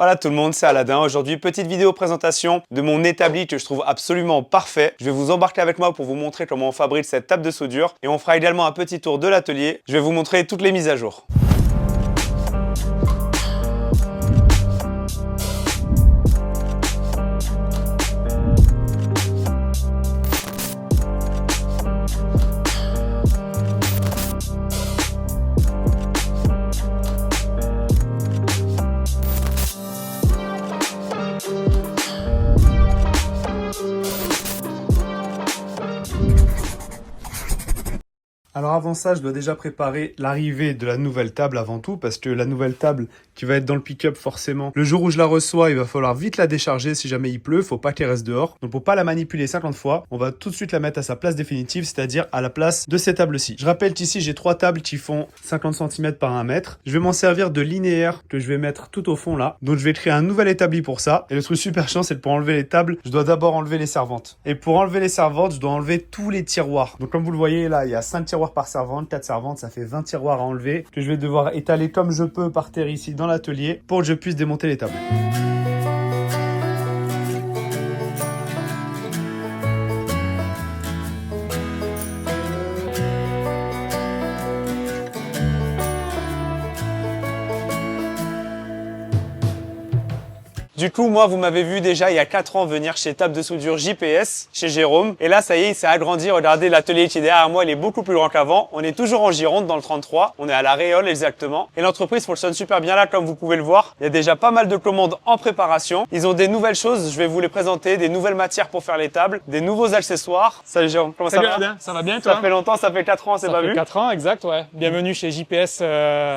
Voilà tout le monde, c'est Aladin. Aujourd'hui, petite vidéo présentation de mon établi que je trouve absolument parfait. Je vais vous embarquer avec moi pour vous montrer comment on fabrique cette table de soudure. Et on fera également un petit tour de l'atelier. Je vais vous montrer toutes les mises à jour. Alors avant ça, je dois déjà préparer l'arrivée de la nouvelle table avant tout, parce que la nouvelle table qui va être dans le pick-up forcément, le jour où je la reçois, il va falloir vite la décharger si jamais il pleut, faut pas qu'elle reste dehors. Donc pour pas la manipuler 50 fois, on va tout de suite la mettre à sa place définitive, c'est-à-dire à la place de ces tables-ci. Je rappelle qu'ici, j'ai 3 tables qui font 50 cm par 1 mètre. Je vais m'en servir de linéaire que je vais mettre tout au fond là. Donc je vais créer un nouvel établi pour ça. Et le truc super chiant, c'est que pour enlever les tables, je dois d'abord enlever les servantes. Et pour enlever les servantes, je dois enlever tous les tiroirs. Donc comme vous le voyez là, il y a 5 tiroirs par servante, 4 servantes, ça fait 20 tiroirs à enlever que je vais devoir étaler comme je peux par terre ici dans l'atelier pour que je puisse démonter les tables. Du coup, moi, vous m'avez vu déjà il y a 4 ans venir chez Table de Soudure JPS, chez Jérôme. Et là, ça y est, il s'est agrandi. Regardez, l'atelier qui est derrière moi, il est beaucoup plus grand qu'avant. On est toujours en Gironde, dans le 33. On est à La Réole, exactement. Et l'entreprise fonctionne super bien là, comme vous pouvez le voir. Il y a déjà pas mal de commandes en préparation. Ils ont des nouvelles choses, je vais vous les présenter, des nouvelles matières pour faire les tables, des nouveaux accessoires. Salut Jérôme, comment ça va? Bien, ça va bien toi? Ça fait longtemps, ça fait 4 ans, c'est pas vu? 4 ans, exact, ouais. Bienvenue chez JPS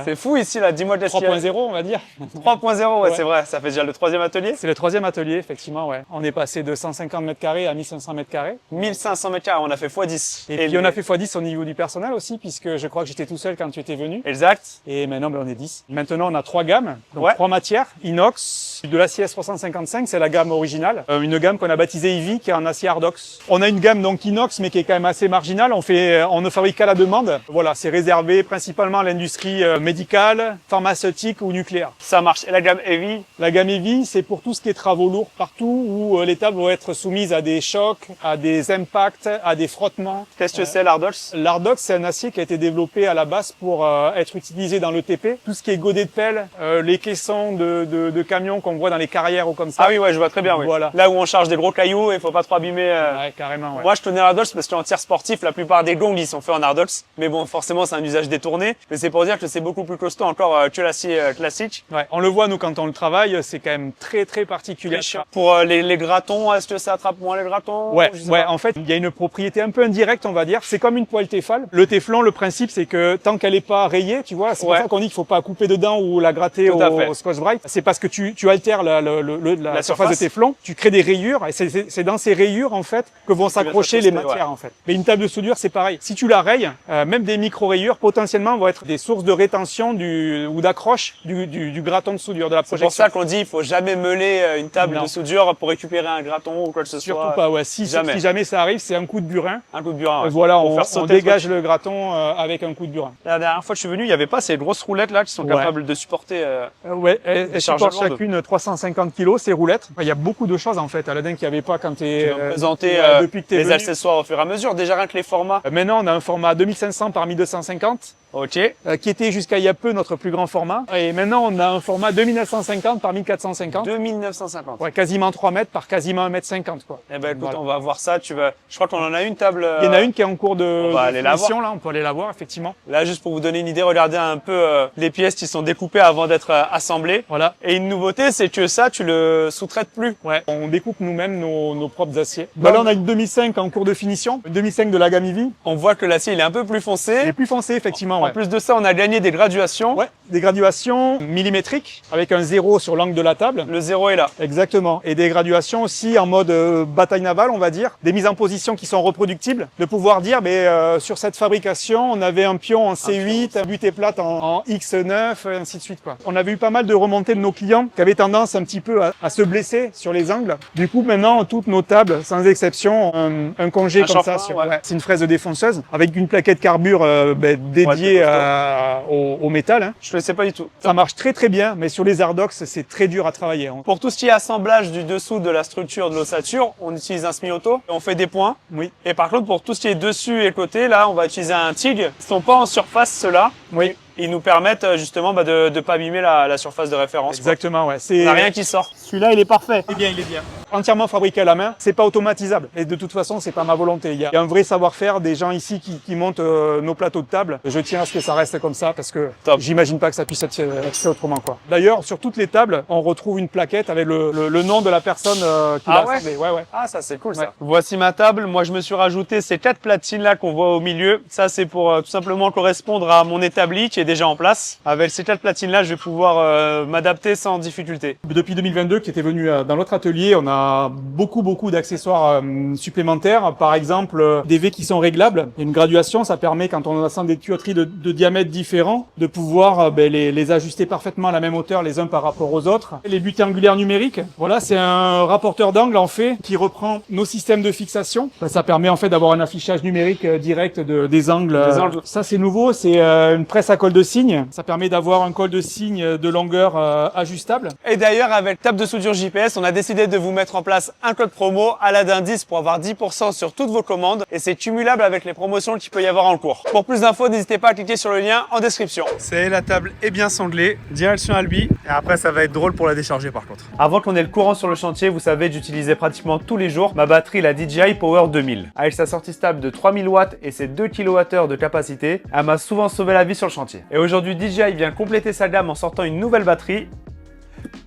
C'est fou ici, là, dis-moi de 3.0, on va dire. 3.0, ouais, c'est vrai, ça fait déjà le 3e atelier. C'est le 3e atelier, effectivement, ouais. On est passé de 150 mètres carrés à 1500 mètres carrés. 1500 mètres carrés, on a fait x10. Et puis on a fait x10 au niveau du personnel aussi, puisque je crois que j'étais tout seul quand tu étais venu. Exact. Et maintenant, on est 10. Maintenant, on a 3 gammes, donc ouais. 3 matières. Inox, de l'acier S355, c'est la gamme originale. Une gamme qu'on a baptisée Ivy, qui est en acier Ardox. On a une gamme donc inox, mais qui est quand même assez marginale. On ne fabrique qu'à la demande. Voilà, c'est réservé principalement à l'industrie médicale, pharmaceutique ou nucléaire. Ça marche. Et la gamme Heavy? La gamme Heavy, c'est pour tout ce qui est travaux lourds partout, où les tables vont être soumises à des chocs, à des impacts, à des frottements. Qu'est-ce que c'est l'Ardox? L'Ardox, c'est un acier qui a été développé à la base pour être utilisé dans l'ETP. Tout ce qui est godet de pelle, les caissons de camions qu'on voit dans les carrières ou comme ça. Ah oui, ouais, je vois très bien, oui. Voilà. Là où on charge des gros cailloux et il faut pas trop abîmer. Ouais, carrément, ouais. Moi, je tenais l'Ardox parce qu'en tir sportif, la plupart des gongs, ils sont faits en Ardox. Mais bon, forcément, c'est un usage détourné. Mais c'est pour dire que c'est beaucoup plus costaud encore que l'acier classique. Ouais, on le voit, nous, quand on le travaille, c'est quand même très particulier. Pour les gratons, est-ce que ça attrape moins les gratons? Ouais, en fait, il y a une propriété un peu indirecte, on va dire. C'est comme une poêle Tefal. Le téflon, le principe, c'est que tant qu'elle est pas rayée, tu vois, c'est pour ça qu'on dit qu'il faut pas couper dedans ou la gratter au Scotch-Brite. C'est parce que tu altères la surface de téflon, tu crées des rayures, et c'est dans ces rayures, en fait, que vont s'accrocher les matières, en fait. Mais une table de soudure, c'est pareil. Si tu la rayes, même des micro-rayures, potentiellement, vont être des sources de rétention ou d'accroche du graton de soudure, de la projection. C'est pour ça qu'on dit, il faut jamais meuler une table de soudure pour récupérer un graton ou quoi que ce soit. Surtout pas, ouais. Si jamais ça arrive, c'est un coup de burin. Un coup de burin, ouais. Voilà, on dégage le graton avec un coup de burin. La dernière fois que je suis venu, il n'y avait pas ces grosses roulettes là qui sont capables de supporter. Ouais, elles supportent chacune 350 kg, ces roulettes. Il y a beaucoup de choses en fait, Aladin, qu'il n'y avait pas quand tu es présenté depuis que tu es les venu. accessoires au fur et à mesure. Déjà rien que les formats. Maintenant, on a un format 2500 par 1250. Ok. Qui était jusqu'à il y a peu notre plus grand format. Et maintenant, on a un format 2950 par 1450. 2950. Ouais, quasiment 3 mètres par quasiment 1,50 m quoi. Eh ben, écoute, on va voir ça. Je crois qu'on en a une table. Il y en a une qui est en cours de finition, là. On peut aller la voir, effectivement. Là, juste pour vous donner une idée, regardez un peu les pièces qui sont découpées avant d'être assemblées. Voilà. Et une nouveauté, c'est que ça, tu le sous-traites plus. Ouais. On découpe nous-mêmes nos propres aciers. Là, on a une 2005 en cours de finition. Une 2005 de la gamme Ivy. On voit que l'acier, il est un peu plus foncé. Il est plus foncé, effectivement. En plus de ça, on a gagné des graduations. Ouais, des graduations millimétriques avec un 0 sur l'angle de la table. Le 0 est là. Exactement. Et des graduations aussi en mode bataille navale, on va dire. Des mises en position qui sont reproductibles. De pouvoir dire, sur cette fabrication, on avait un pion en C8, un butée plate en X9, et ainsi de suite, quoi. On avait eu pas mal de remontées de nos clients qui avaient tendance un petit peu à se blesser sur les angles. Du coup, maintenant, toutes nos tables, sans exception, un congé comme ça. Ouais. C'est une fraise défonceuse avec une plaquette carbure dédiée lié au métal. Hein. Je le sais pas du tout. Ça marche très très bien, mais sur les Hardox, c'est très dur à travailler. Hein. Pour tout ce qui est assemblage du dessous de la structure de l'ossature, on utilise un semi-auto. On fait des points. Oui. Et par contre, pour tout ce qui est dessus et côté, là, on va utiliser un TIG. Ils sont pas en surface, ceux-là. Oui. Ils nous permettent justement de ne pas abîmer la surface de référence. Exactement, quoi. ouais. Il n'y a rien qui sort. Celui-là, il est parfait. Il est bien. Entièrement fabriqué à la main, c'est pas automatisable. Et de toute façon, c'est pas ma volonté. Il y a un vrai savoir-faire des gens ici qui montent nos plateaux de table. Je tiens à ce que ça reste comme ça parce que j'imagine pas que ça puisse être fait autrement, quoi. D'ailleurs, sur toutes les tables, on retrouve une plaquette avec le nom de la personne qui l'a assemblé. Ouais. Ah, ça c'est cool ça. Voici ma table. Moi, je me suis rajouté ces 4 platines là qu'on voit au milieu. Ça, c'est pour tout simplement correspondre à mon établi qui est déjà en place. Avec ces 4 platines là, je vais pouvoir m'adapter sans difficulté. Depuis 2022, qui était venu dans notre atelier, on a beaucoup d'accessoires supplémentaires. Par exemple, des V qui sont réglables. Il y a une graduation, ça permet quand on assemble des tuyauteries de diamètres différents de pouvoir les ajuster parfaitement à la même hauteur les uns par rapport aux autres. Les butées angulaires numériques, voilà, c'est un rapporteur d'angle en fait qui reprend nos systèmes de fixation. Ça permet en fait d'avoir un affichage numérique direct des angles. Ça c'est nouveau, c'est une presse à colle de cygne. Ça permet d'avoir un col de cygne de longueur ajustable. Et d'ailleurs, avec table de soudure JPS, on a décidé de vous mettre en place un code promo Aladin 10 pour avoir 10% sur toutes vos commandes et c'est cumulable avec les promotions qu'il peut y avoir en cours. Pour plus d'infos, n'hésitez pas à cliquer sur le lien en description. C'est la table est bien sanglée, direction Albi et après ça va être drôle pour la décharger par contre. Avant qu'on ait le courant sur le chantier, vous savez, j'utilisais pratiquement tous les jours ma batterie, la DJI Power 2000. Avec sa sortie stable de 3000 watts et ses 2 kWh de capacité, elle m'a souvent sauvé la vie sur le chantier. Et aujourd'hui, DJI vient compléter sa gamme en sortant une nouvelle batterie.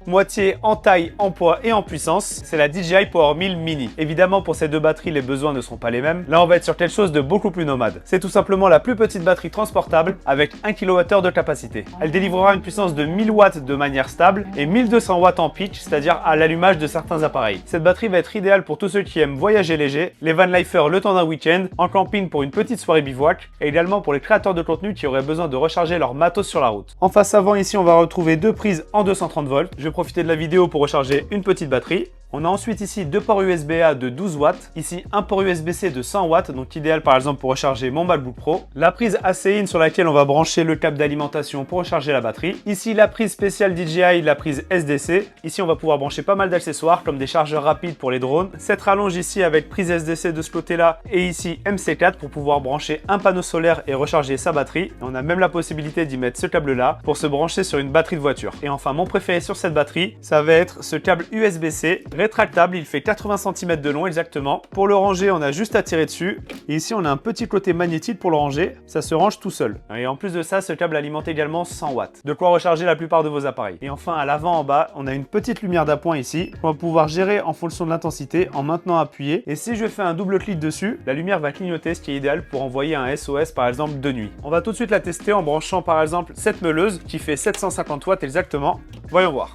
Moitié en taille, en poids et en puissance, c'est la DJI Power 1000 Mini. Évidemment, pour ces deux batteries, les besoins ne seront pas les mêmes. Là, on va être sur quelque chose de beaucoup plus nomade. C'est tout simplement la plus petite batterie transportable avec 1 kWh de capacité. Elle délivrera une puissance de 1000 watts de manière stable et 1200 watts en pitch, c'est-à-dire à l'allumage de certains appareils. Cette batterie va être idéale pour tous ceux qui aiment voyager léger, les vanlifers le temps d'un week-end, en camping pour une petite soirée bivouac et également pour les créateurs de contenu qui auraient besoin de recharger leur matos sur la route. En face avant, ici, on va retrouver deux prises en 230 volts. Je vais profiter de la vidéo pour recharger une petite batterie. On a ensuite ici deux ports USB-A de 12 watts, ici un port USB-C de 100 watts, donc idéal par exemple pour recharger mon MacBook Pro. La prise AC-in sur laquelle on va brancher le câble d'alimentation pour recharger la batterie. Ici la prise spéciale DJI, la prise SDC. Ici on va pouvoir brancher pas mal d'accessoires comme des chargeurs rapides pour les drones. Cette rallonge ici avec prise SDC de ce côté-là et ici MC4 pour pouvoir brancher un panneau solaire et recharger sa batterie. Et on a même la possibilité d'y mettre ce câble-là pour se brancher sur une batterie de voiture. Et enfin mon préféré sur cette batterie, ça va être ce câble USB-C rétractable, il fait 80 cm de long exactement. Pour le ranger, on a juste à tirer dessus. Et ici, on a un petit côté magnétique pour le ranger. Ça se range tout seul. Et en plus de ça, ce câble alimente également 100 watts. De quoi recharger la plupart de vos appareils. Et enfin, à l'avant en bas, on a une petite lumière d'appoint ici. On va pouvoir gérer en fonction de l'intensité en maintenant appuyé. Et si je fais un double clic dessus, la lumière va clignoter, ce qui est idéal pour envoyer un SOS par exemple de nuit. On va tout de suite la tester en branchant par exemple cette meuleuse qui fait 750 watts exactement. Voyons voir.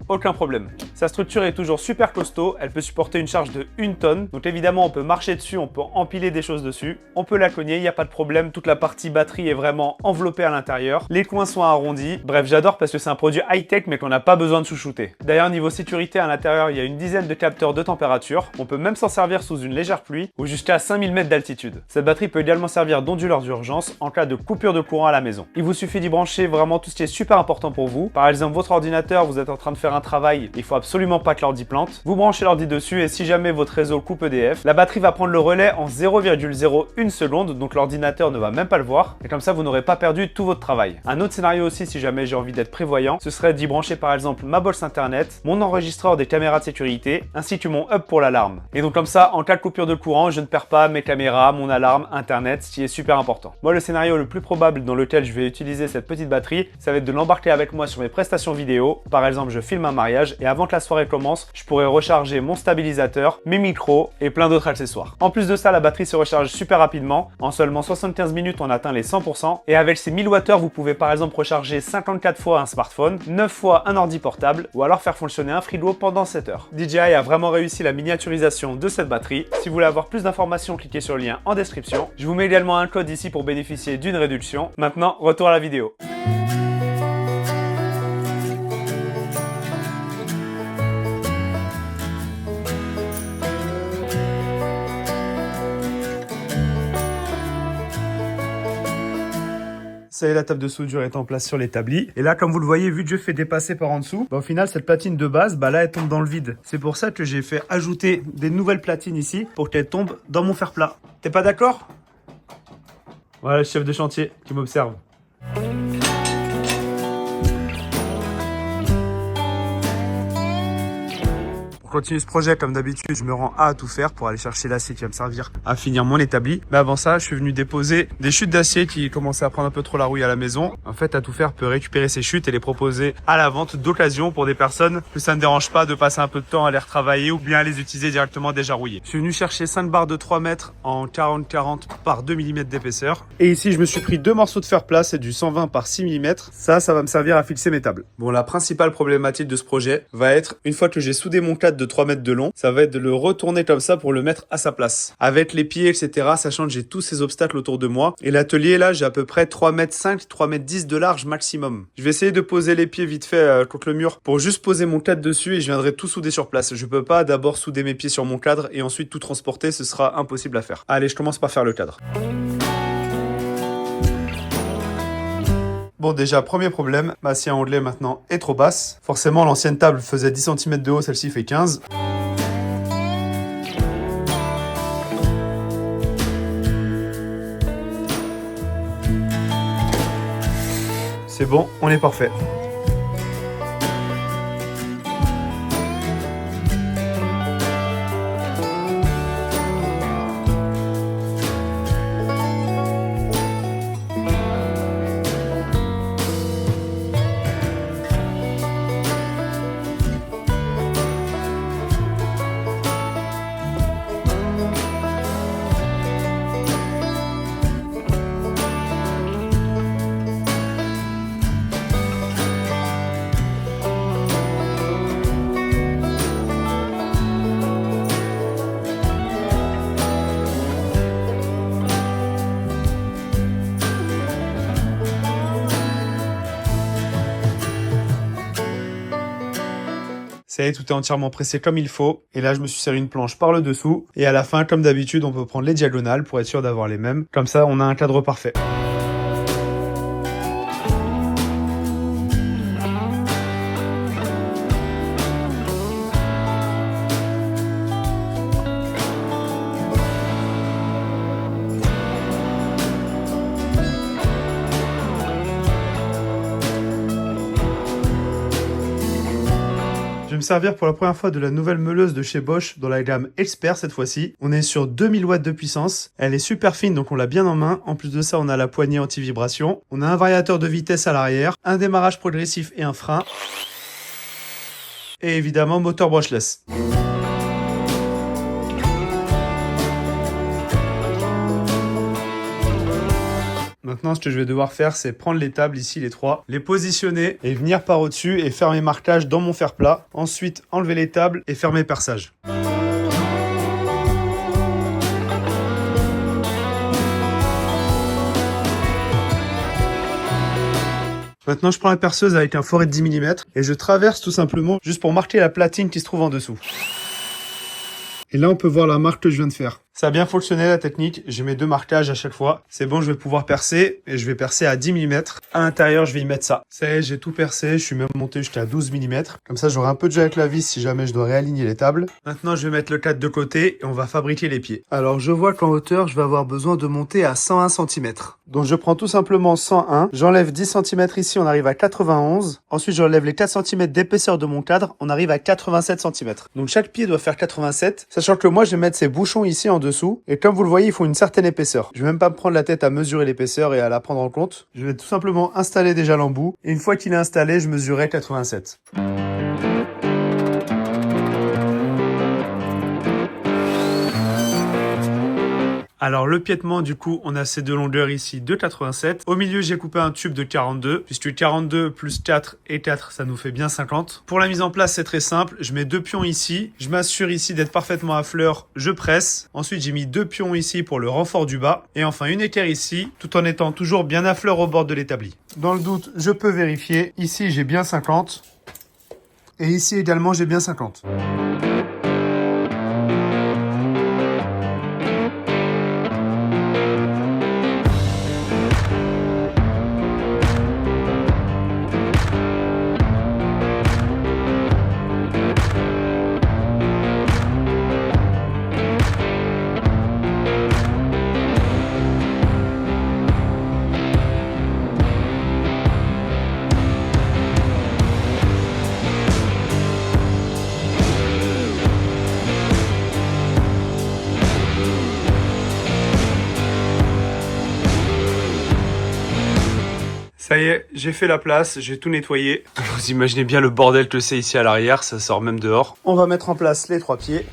Aucun problème. Sa structure est toujours super costaud, elle peut supporter une charge de 1 tonne. Donc évidemment, on peut marcher dessus, on peut empiler des choses dessus. On peut la cogner, il n'y a pas de problème. Toute la partie batterie est vraiment enveloppée à l'intérieur. Les coins sont arrondis. Bref, j'adore parce que c'est un produit high-tech mais qu'on n'a pas besoin de chouchouter. D'ailleurs, niveau sécurité, à l'intérieur, il y a une dizaine de capteurs de température. On peut même s'en servir sous une légère pluie ou jusqu'à 5000 mètres d'altitude. Cette batterie peut également servir d'onduleur d'urgence en cas de coupure de courant à la maison. Il vous suffit d'y brancher vraiment tout ce qui est super important pour vous. Par exemple, votre ordinateur, vous êtes en train de faire un travail, il faut absolument pas que l'ordi plante. Vous branchez l'ordi dessus et si jamais votre réseau coupe EDF, la batterie va prendre le relais en 0,01 seconde, donc l'ordinateur ne va même pas le voir et comme ça vous n'aurez pas perdu tout votre travail. Un autre scénario aussi, si jamais j'ai envie d'être prévoyant, ce serait d'y brancher par exemple ma box internet, mon enregistreur des caméras de sécurité ainsi que mon hub pour l'alarme. Et donc comme ça, en cas de coupure de courant, je ne perds pas mes caméras, mon alarme, internet, ce qui est super important. Moi, le scénario le plus probable dans lequel je vais utiliser cette petite batterie, ça va être de l'embarquer avec moi sur mes prestations vidéo. Par exemple, je filme un mariage et avant que la soirée commence, je pourrais recharger mon stabilisateur, mes micros et plein d'autres accessoires. En plus de ça, la batterie se recharge super rapidement. En seulement 75 minutes, on atteint les 100%. Et avec ces 1000 Wh, vous pouvez par exemple recharger 54 fois un smartphone, 9 fois un ordi portable ou alors faire fonctionner un frigo pendant 7 heures. DJI a vraiment réussi la miniaturisation de cette batterie. Si vous voulez avoir plus d'informations, cliquez sur le lien en description. Je vous mets également un code ici pour bénéficier d'une réduction. Maintenant, retour à la vidéo. Ça y est, la table de soudure est en place sur l'établi. Et là, comme vous le voyez, vu que je fais dépasser par en dessous, au final, cette platine de base, là, elle tombe dans le vide. C'est pour ça que j'ai fait ajouter des nouvelles platines ici pour qu'elles tombent dans mon fer plat. T'es pas d'accord? Voilà le chef de chantier qui m'observe. Pour continuer ce projet, comme d'habitude, je me rends à tout faire pour aller chercher l'acier qui va me servir à finir mon établi. Mais avant ça, je suis venu déposer des chutes d'acier qui commençaient à prendre un peu trop la rouille à la maison. En fait, à tout faire peut récupérer ces chutes et les proposer à la vente d'occasion pour des personnes que ça ne dérange pas de passer un peu de temps à les retravailler ou bien à les utiliser directement déjà rouillées. Je suis venu chercher 5 barres de 3 mètres en 40-40 par 2 mm d'épaisseur. Et ici, je me suis pris 2 morceaux de fer plat, c'est du 120 par 6 mm. Ça va me servir à fixer mes tables. Bon, la principale problématique de ce projet va être, une fois que j'ai soudé mon cadre de 3 mètres de long, ça va être de le retourner comme ça pour le mettre à sa place. Avec les pieds, etc., sachant que j'ai tous ces obstacles autour de moi. Et l'atelier, là, j'ai à peu près 3,5 m, 3,10 m de large maximum. Je vais essayer de poser les pieds vite fait contre le mur pour juste poser mon cadre dessus et je viendrai tout souder sur place. Je peux pas d'abord souder mes pieds sur mon cadre et ensuite tout transporter, ce sera impossible à faire. Allez, je commence par faire le cadre. Bon, déjà, premier problème, ma scie à ondeler maintenant est trop basse. Forcément, l'ancienne table faisait 10 cm de haut, celle-ci fait 15. C'est bon, on est parfait. Ça y est, tout est entièrement pressé comme il faut. Et là, je me suis serré une planche par le dessous. Et à la fin, comme d'habitude, on peut prendre les diagonales pour être sûr d'avoir les mêmes. Comme ça, on a un cadre parfait. Je vais me servir pour la première fois de la nouvelle meuleuse de chez Bosch dans la gamme Expert cette fois-ci. On est sur 2000 watts de puissance. Elle est super fine donc on l'a bien en main. En plus de ça, on a la poignée anti-vibration. On a un variateur de vitesse à l'arrière, un démarrage progressif et un frein. Et évidemment, moteur brushless. Maintenant, ce que je vais devoir faire, c'est prendre les tables ici, les trois, les positionner et venir par au-dessus et faire mes marquages dans mon fer plat. Ensuite, enlever les tables et faire mes perçages. Maintenant, je prends la perceuse avec un foret de 10 mm et je traverse tout simplement juste pour marquer la platine qui se trouve en dessous. Et là, on peut voir la marque que je viens de faire. Ça a bien fonctionné la technique, j'ai mes 2 marquages à chaque fois. C'est bon, je vais pouvoir percer et je vais percer à 10 mm. À l'intérieur, je vais y mettre ça. Ça y est, j'ai tout percé, je suis même monté jusqu'à 12 mm. Comme ça, j'aurai un peu de jeu avec la vis si jamais je dois réaligner les tables. Maintenant, je vais mettre le cadre de côté et on va fabriquer les pieds. Alors, je vois qu'en hauteur, je vais avoir besoin de monter à 101 cm. Donc, je prends tout simplement 101. J'enlève 10 cm ici, on arrive à 91. Ensuite, j'enlève les 4 cm d'épaisseur de mon cadre, on arrive à 87 cm. Donc, chaque pied doit faire 87, sachant que moi, je vais mettre ces bouchons ici en dessous. Et comme vous le voyez, ils font une certaine épaisseur. Je vais même pas me prendre la tête à mesurer l'épaisseur et à la prendre en compte. Je vais tout simplement installer déjà l'embout. Et une fois qu'il est installé, je mesurerai 87. Alors le piétement, du coup, on a ces 2 longueurs ici de 87. Au milieu, j'ai coupé un tube de 42, puisque 42 plus 4 et 4, ça nous fait bien 50. Pour la mise en place, c'est très simple. Je mets 2 pions ici. Je m'assure ici d'être parfaitement à fleur. Je presse. Ensuite, j'ai mis 2 pions ici pour le renfort du bas. Et enfin, une équerre ici, tout en étant toujours bien à fleur au bord de l'établi. Dans le doute, je peux vérifier. Ici, j'ai bien 50. Et ici également, j'ai bien 50. Ça y est, j'ai fait la place, j'ai tout nettoyé. Vous imaginez bien le bordel que c'est ici à l'arrière, ça sort même dehors. On va mettre en place les 3 pieds.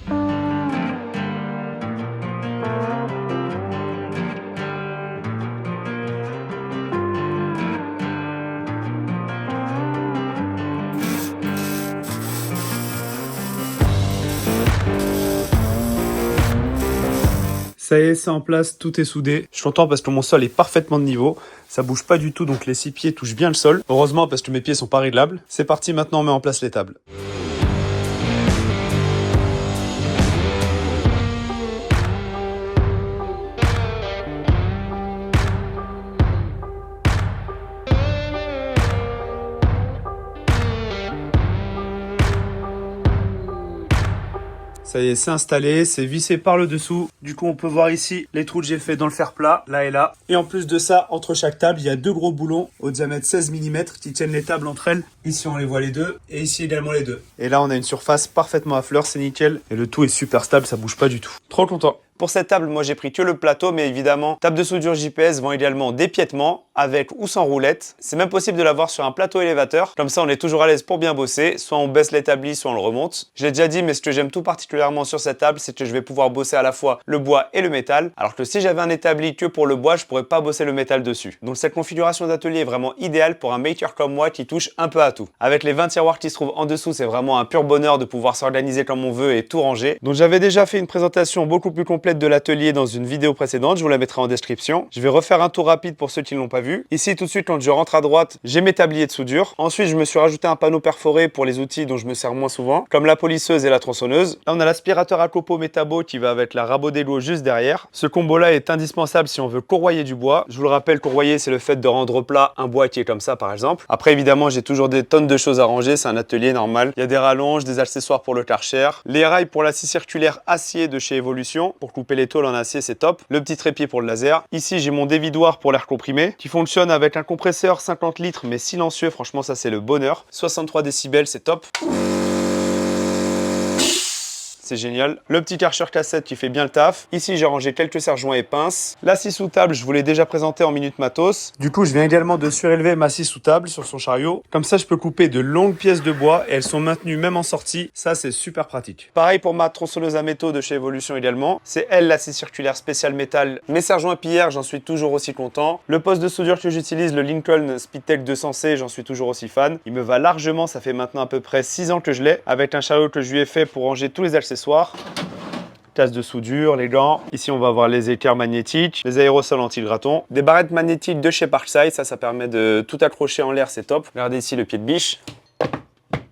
Ça y est, c'est en place, tout est soudé. Je suis content parce que mon sol est parfaitement de niveau. Ça bouge pas du tout, donc les 6 pieds touchent bien le sol. Heureusement parce que mes pieds sont pas réglables. C'est parti, maintenant on met en place les tables. Ça y est, c'est installé, c'est vissé par le dessous. Du coup, on peut voir ici les trous que j'ai fait dans le fer plat, là et là. Et en plus de ça, entre chaque table, il y a 2 gros boulons au diamètre 16 mm qui tiennent les tables entre elles. Ici, on les voit les deux et ici également les deux. Et là, on a une surface parfaitement à fleur, c'est nickel. Et le tout est super stable, ça bouge pas du tout. Trop content. Pour cette table, moi j'ai pris que le plateau, mais évidemment, table de soudure JPS vend également des piétements, avec ou sans roulette. C'est même possible de l'avoir sur un plateau élévateur. Comme ça, on est toujours à l'aise pour bien bosser. Soit on baisse l'établi, soit on le remonte. Je l'ai déjà dit, mais ce que j'aime tout particulièrement sur cette table, c'est que je vais pouvoir bosser à la fois le bois et le métal. Alors que si j'avais un établi que pour le bois, je pourrais pas bosser le métal dessus. Donc cette configuration d'atelier est vraiment idéale pour un maker comme moi qui touche un peu à tout. Avec les 20 tiroirs qui se trouvent en dessous, c'est vraiment un pur bonheur de pouvoir s'organiser comme on veut et tout ranger. Donc j'avais déjà fait une présentation beaucoup plus complète de l'atelier dans une vidéo précédente, je vous la mettrai en description. Je vais refaire un tour rapide pour ceux qui ne l'ont pas vu. Ici tout de suite quand je rentre à droite, j'ai mes tabliers de soudure. Ensuite je me suis rajouté un panneau perforé pour les outils dont je me sers moins souvent, comme la polisseuse et la tronçonneuse. Là on a l'aspirateur à copeaux Metabo qui va avec la rabot d'égout juste derrière. Ce combo là est indispensable si on veut courroyer du bois. Je vous le rappelle, courroyer c'est le fait de rendre plat un bois qui est comme ça par exemple. Après évidemment j'ai toujours des tonnes de choses à ranger, c'est un atelier normal. Il y a des rallonges, des accessoires pour le Karcher, les rails pour la scie circulaire acier de chez Evolution pour couper les tôles en acier, c'est top. Le petit trépied pour le laser. Ici, j'ai mon dévidoir pour l'air comprimé qui fonctionne avec un compresseur 50 litres mais silencieux. Franchement, ça, c'est le bonheur. 63 décibels, c'est top. C'est génial. Le petit Karcher cassette qui fait bien le taf. Ici, j'ai rangé quelques serre-joints et pinces. La scie sous table, je vous l'ai déjà présenté en minute matos. Du coup, je viens également de surélever ma scie sous table sur son chariot. Comme ça, je peux couper de longues pièces de bois et elles sont maintenues même en sortie. Ça, c'est super pratique. Pareil pour ma tronçonneuse à métaux de chez Evolution également. C'est elle, la scie circulaire spéciale métal. Mes serre-joints pierre, j'en suis toujours aussi content. Le poste de soudure que j'utilise, le Lincoln Speedtech 200C, j'en suis toujours aussi fan. Il me va largement. Ça fait maintenant à peu près 6 ans que je l'ai. Avec un chariot que je lui ai fait pour ranger tous les accessoires. Tasse de soudure, les gants. Ici, on va avoir les équerres magnétiques, les aérosols anti-grattons, des barrettes magnétiques de chez Parkside. Ça permet de tout accrocher en l'air, c'est top. Regardez ici le pied de biche.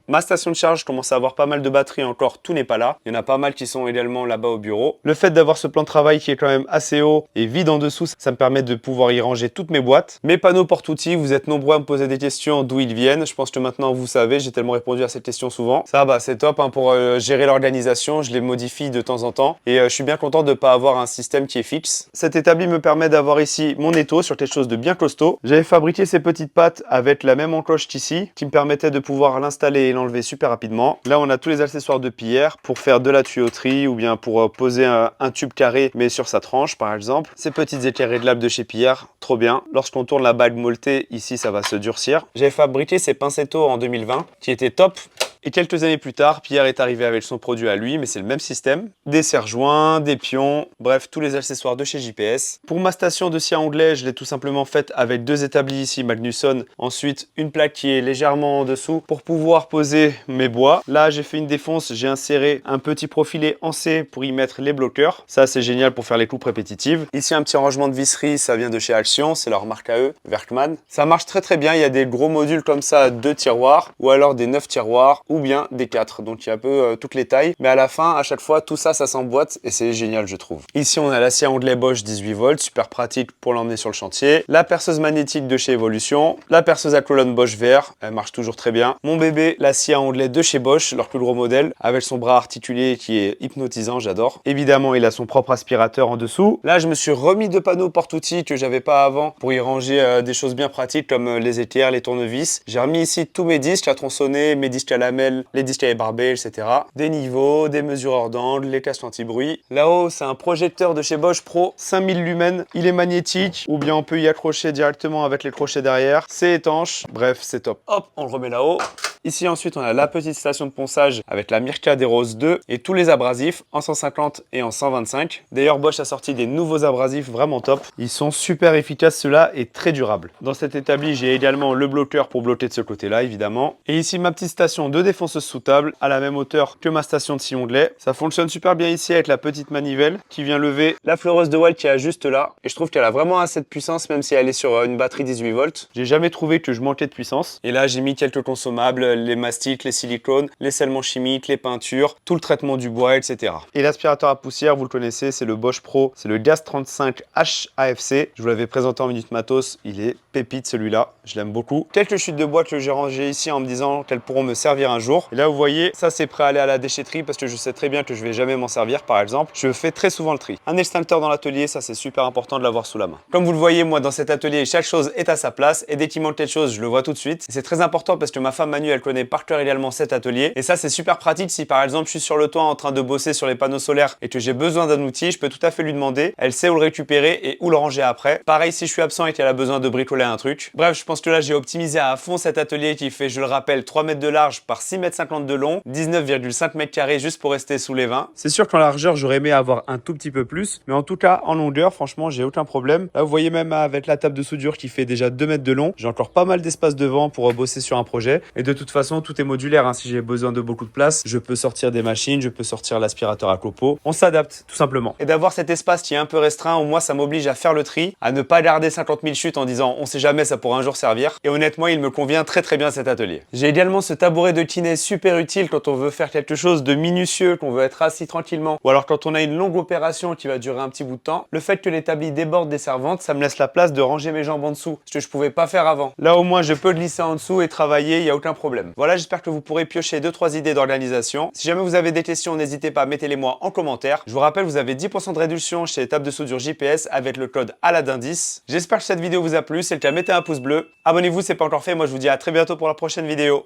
Ma station de charge, je commence à avoir pas mal de batteries encore, tout n'est pas là. Il y en a pas mal qui sont également là-bas au bureau. Le fait d'avoir ce plan de travail qui est quand même assez haut et vide en dessous, ça me permet de pouvoir y ranger toutes mes boîtes. Mes panneaux porte-outils, vous êtes nombreux à me poser des questions d'où ils viennent. Je pense que maintenant vous savez, j'ai tellement répondu à cette question souvent. Ça, c'est top hein, pour gérer l'organisation. Je les modifie de temps en temps et je suis bien content de ne pas avoir un système qui est fixe. Cet établi me permet d'avoir ici mon étau sur quelque chose de bien costaud. J'avais fabriqué ces petites pattes avec la même encoche qu'ici qui me permettait de pouvoir l'installer et l'enlever super rapidement. Là, on a tous les accessoires de pierre pour faire de la tuyauterie ou bien pour poser un tube carré mais sur sa tranche par exemple. Ces petites équerres réglables de chez Pierre, trop bien. Lorsqu'on tourne la bague molletée, ici ça va se durcir. J'avais fabriqué ces pincettos en 2020 qui étaient top. Et quelques années plus tard, Pierre est arrivé avec son produit à lui, mais c'est le même système. Des serre-joints, des pions, bref, tous les accessoires de chez JPS. Pour ma station de scie à onglet, je l'ai tout simplement faite avec 2 établis ici, Magnusson. Ensuite, une plaque qui est légèrement en dessous pour pouvoir poser mes bois. Là, j'ai fait une défonce, j'ai inséré un petit profilet en C pour y mettre les bloqueurs. Ça, c'est génial pour faire les coupes répétitives. Ici, un petit rangement de visserie, ça vient de chez Alcyon, c'est leur marque à eux, Werkman. Ça marche très très bien, il y a des gros modules comme ça, 2 tiroirs, ou alors des 9 tiroirs, ou bien des 4, donc il y a un peu toutes les tailles, mais à la fin, à chaque fois, tout ça, ça s'emboîte et c'est génial, je trouve. Ici, on a la scie à onglet Bosch 18 volts, super pratique pour l'emmener sur le chantier, la perceuse magnétique de chez Evolution, la perceuse à colonne Bosch VR, elle marche toujours très bien. Mon bébé, la scie à onglet de chez Bosch, leur plus gros modèle, avec son bras articulé qui est hypnotisant, j'adore. Évidemment, il a son propre aspirateur en dessous. Là, je me suis remis 2 panneaux porte-outils que j'avais pas avant pour y ranger des choses bien pratiques comme les équerres, les tournevis. J'ai remis ici tous mes disques à tronçonner, mes disques à lamelles, lamelles, les distillés barbés, etc. Des niveaux, des mesureurs d'angle, les casques anti-bruit. Là-haut, c'est un projecteur de chez Bosch Pro, 5000 lumens. Il est magnétique, ou bien on peut y accrocher directement avec les crochets derrière. C'est étanche, bref, c'est top. Hop, on le remet là-haut. Ici, ensuite, on a la petite station de ponçage avec la Mirka Rose 2 et tous les abrasifs en 150 et en 125. D'ailleurs, Bosch a sorti des nouveaux abrasifs vraiment top. Ils sont super efficaces, ceux-là, et très durables. Dans cet établi, j'ai également le bloqueur pour bloquer de ce côté-là, évidemment. Et ici, ma petite station de défonceuse sous table à la même hauteur que ma station de sillon-glet. Ça fonctionne super bien ici avec la petite manivelle qui vient lever la fleureuse de Watt qui est juste là. Et je trouve qu'elle a vraiment assez de puissance, même si elle est sur une batterie 18 volts. J'ai jamais trouvé que je manquais de puissance. Et là, j'ai mis quelques consommables, les mastiques, les silicones, les scellements chimiques, les peintures, tout le traitement du bois, etc. Et l'aspirateur à poussière, vous le connaissez, c'est le Bosch Pro, c'est le Gas 35H AFC. Je vous l'avais présenté en Minute Matos, il est pépite celui-là, je l'aime beaucoup. Quelques chutes de bois que j'ai rangées ici en me disant qu'elles pourront me servir un jour. Et là, vous voyez, ça c'est prêt à aller à la déchetterie parce que je sais très bien que je vais jamais m'en servir, par exemple. Je fais très souvent le tri. Un extincteur dans l'atelier, ça c'est super important de l'avoir sous la main. Comme vous le voyez, moi dans cet atelier, chaque chose est à sa place et dès qu'il manque quelque chose, je le vois tout de suite. C'est très important parce que ma femme Manu, elle connaît par cœur idéalement cet atelier. Et ça, c'est super pratique si par exemple je suis sur le toit en train de bosser sur les panneaux solaires et que j'ai besoin d'un outil, je peux tout à fait lui demander. Elle sait où le récupérer et où le ranger après. Pareil si je suis absent et qu'elle a besoin de bricoler un truc. Bref, je pense que là j'ai optimisé à fond cet atelier qui fait, je le rappelle, 3 mètres de large par 6,50 m de long, 19,5 mètres carrés juste pour rester sous les 20. C'est sûr qu'en largeur, j'aurais aimé avoir un tout petit peu plus, mais en tout cas en longueur, franchement, j'ai aucun problème. Là, vous voyez même avec la table de soudure qui fait déjà 2 mètres de long, j'ai encore pas mal d'espace devant pour bosser sur un projet. Et de toute façon, tout est modulaire, hein. Si j'ai besoin de beaucoup de place, je peux sortir des machines, je peux sortir l'aspirateur à copeaux. On s'adapte, tout simplement. Et d'avoir cet espace qui est un peu restreint, au moins ça m'oblige à faire le tri, à ne pas garder 50 000 chutes en disant on sait jamais, ça pourra un jour servir. Et honnêtement, il me convient très très bien cet atelier. J'ai également ce tabouret de kiné super utile quand on veut faire quelque chose de minutieux, qu'on veut être assis tranquillement, ou alors quand on a une longue opération qui va durer un petit bout de temps. Le fait que l'établi déborde des servantes, ça me laisse la place de ranger mes jambes en dessous, ce que je pouvais pas faire avant. Là au moins, je peux glisser en dessous et travailler, il n'y a aucun problème. Voilà, j'espère que vous pourrez piocher 2-3 idées d'organisation. Si jamais vous avez des questions, n'hésitez pas, mettez-les moi en commentaire. Je vous rappelle, vous avez 10% de réduction chez les tables de soudure JPS avec le code ALADIN10. J'espère que cette vidéo vous a plu, c'est le cas, mettez un pouce bleu. Abonnez-vous si ce n'est pas encore fait, moi je vous dis à très bientôt pour la prochaine vidéo.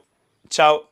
Ciao!